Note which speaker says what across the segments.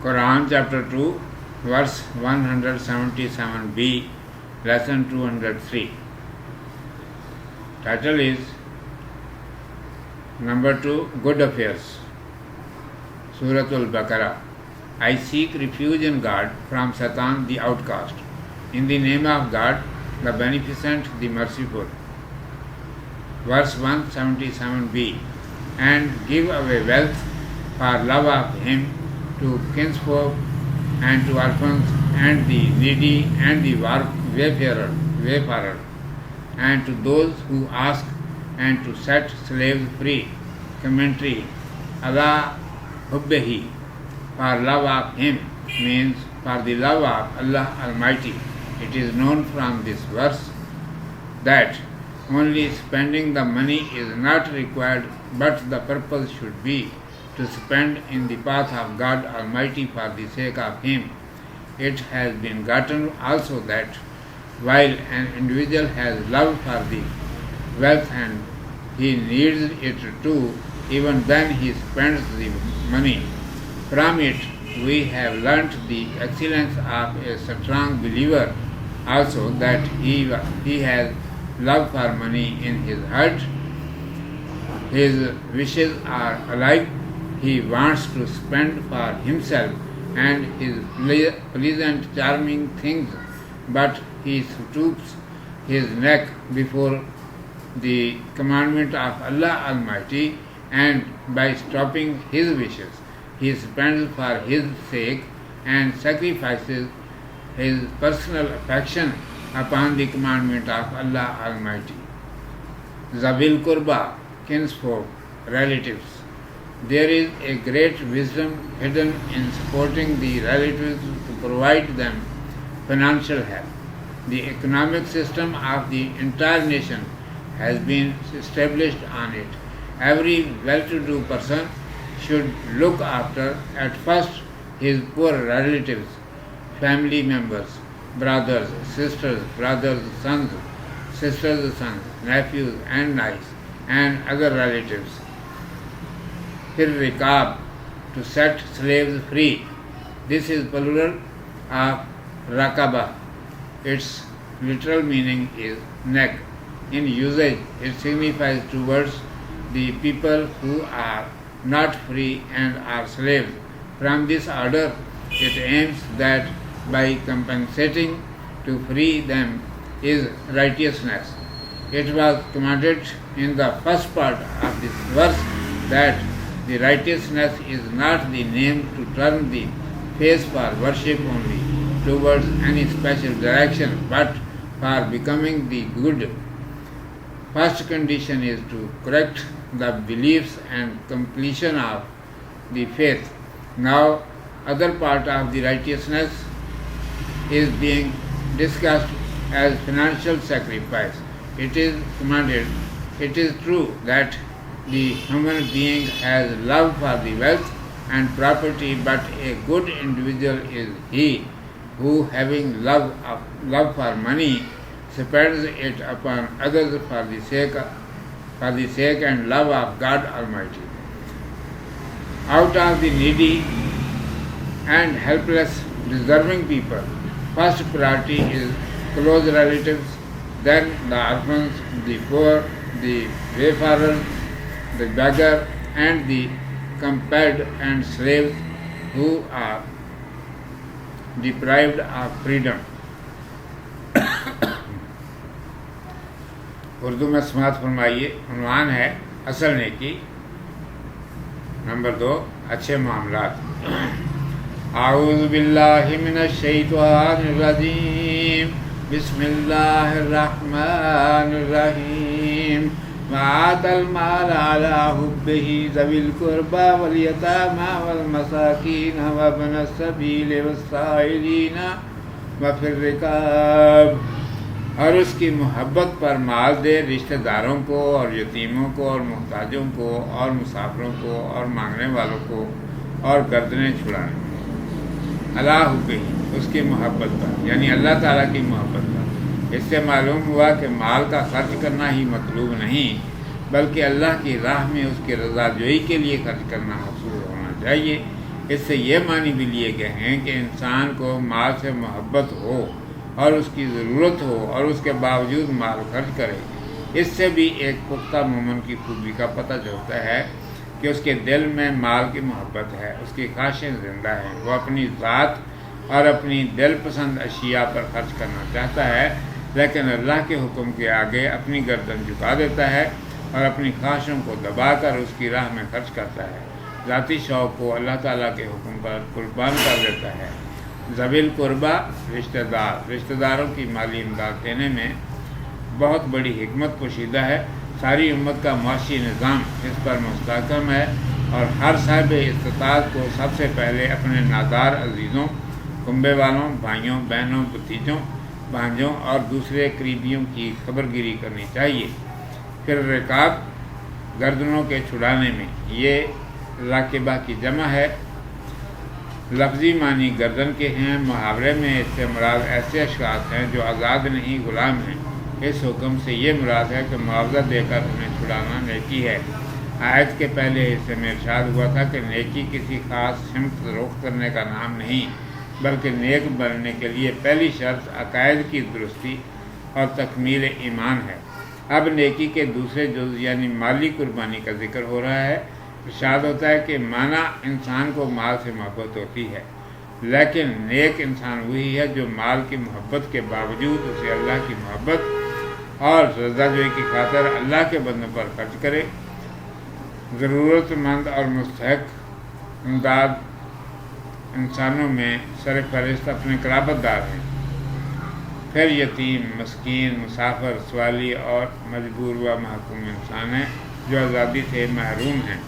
Speaker 1: Quran chapter 2 verse 177b, lesson 203. Title is number 2, Good Affairs. Surah Al-Baqarah. I seek refuge in God from Satan the outcast. In the name of God, the Beneficent, the Merciful. Verse 177b. And give away wealth for love of Him to kinsfolk and to orphans and the needy and the wayfarer, and to those who ask, and to set slaves free. Commentary. Allah hubbihi, for love of Him, means for the love of Allah Almighty. It is known from this verse that only spending the money is not required, but the purpose should be to spend in the path of God Almighty for the sake of Him. It has been gotten also that while an individual has love for the wealth and he needs it too, even then he spends the money. From it we have learnt the excellence of a strong believer also, that he has love for money in his heart. His wishes are alike. He wants to spend for himself and his pleasant, charming things, but he stoops his neck before the commandment of Allah Almighty, and by stopping his wishes, he spends for his sake and sacrifices his personal affection upon the commandment of Allah Almighty. Zawil Qurba, kinsfolk, relatives. There is a great wisdom hidden in supporting the relatives to provide them financial help. The economic system of the entire nation has been established on it. Every well-to-do person should look after at first his poor relatives, family members, brothers, sisters, sons, nephews and nieces, and other relatives. Fir riqab, to set slaves free. This is plural of raqaba. Its literal meaning is neck. In usage, it signifies towards the people who are not free and are slaves. From this order, it aims that by compensating to free them is righteousness. It was commanded in the first part of this verse that the righteousness is not the name to turn the face for worship only towards any special direction, but for becoming the good. First condition is to correct the beliefs and completion of the faith. Now, other part of the righteousness is being discussed as financial sacrifice. It is commanded. It is true that the human being has love for the wealth and property, but a good individual is he who, having love for money, spends it upon others for the sake and love of God Almighty. Out of the needy and helpless, deserving people, first priority is close relatives, then the orphans, the poor, the wayfarers, the beggar, and the compelled and slaves who are deprived of freedom. Urdu میں سماعت فرمائیے. عنوان ہے اصل نیکی. Number 2, اچھے معاملات. اعوذ باللہ من الشیطان الرجیم. بسم اللہ الرحمن الرحیم. وآتى المال على حبه ذوي القربى واليتامى والمساكين وابن السبيل والسائلين وفي الرقاب. اور اس کی محبت پر مال دے رشتہ داروں کو اور یتیموں کو اور محتاجوں کو اور مسافروں کو اور مانگنے والوں کو اور گردنیں چھڑانے. اللہ حبہ, اس کی محبت پر, یعنی اللہ تعالیٰ کی محبت پر. اس سے معلوم ہوا کہ مال کا خرچ کرنا ہی مطلوب نہیں, بلکہ اللہ کی راہ میں اس کی رضا جوئی کے لیے خرچ کرنا مقصود ہونا چاہیے. اس سے یہ معنی بھی لیے گئے ہیں کہ انسان کو مال سے محبت ہو اور اس کی ضرورت ہو اور اس کے باوجود مال خرچ کرے۔ اس سے بھی ایک پختہ مومن کی خوبی کا پتہ چلتا ہے کہ اس کے دل میں مال کی محبت ہے، اس کی خواہشیں زندہ ہیں، وہ اپنی ذات اور اپنی دل پسند اشیاء پر خرچ کرنا چاہتا ہے، لیکن اللہ کے حکم کے آگے اپنی گردن جھکا دیتا ہے اور اپنی خواہشوں کو دبا کر اس کی راہ میں خرچ کرتا ہے، ذاتی شوق کو اللہ تعالیٰ کے حکم پر قربان کر دیتا ہے۔ ذوی القربہ رشتہ داروں کی مالی امداد دینے میں بہت بڑی حکمت پوشیدہ ہے۔ ساری امت کا معاشی نظام اس پر مستحکم ہے اور ہر صاحب استطاعت کو سب سے پہلے اپنے نادار عزیزوں، کنبے والوں، بھائیوں، بہنوں، بھتیجوں، بھانجوں اور دوسرے قریبیوں کی خبرگیری کرنی چاہیے۔ پھر رکاب گردنوں کے چھڑانے میں، یہ راکبہ کی جمع ہے، لفظی معنی گردن کے ہیں۔ محاورے میں اس سے مراد ایسے اشخاص ہیں جو آزاد نہیں، غلام ہیں۔ اس حکم سے یہ مراد ہے کہ معاوضہ دے کر انہیں چھڑانا نیکی ہے۔ آیت کے پہلے حصے میں ارشاد ہوا تھا کہ نیکی کسی خاص سمت رخ کرنے کا نام نہیں، بلکہ نیک بننے کے لیے پہلی شرط عقائد کی درستی اور تکمیل ایمان ہے۔ اب نیکی کے دوسرے جز یعنی مالی قربانی کا ذکر ہو رہا ہے۔ ارشاد ہوتا ہے کہ مانا انسان کو مال سے محبت ہوتی ہے، لیکن نیک انسان وہی ہے جو مال کی محبت کے باوجود اسے اللہ کی محبت اور رضا جوئی کی خاطر اللہ کے بندوں پر خرچ کرے۔ ضرورت مند اور مستحق امداد انسانوں میں سر فہرست اپنے قرابت دار ہیں، پھر یتیم، مسکین، مسافر، سوالی اور مجبور و محکوم انسان ہیں جو آزادی سے محروم ہیں۔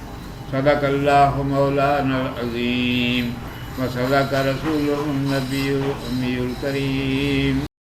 Speaker 1: صدق اللہ مولانا العظیم و صدق رسول النبی الامی الکریم۔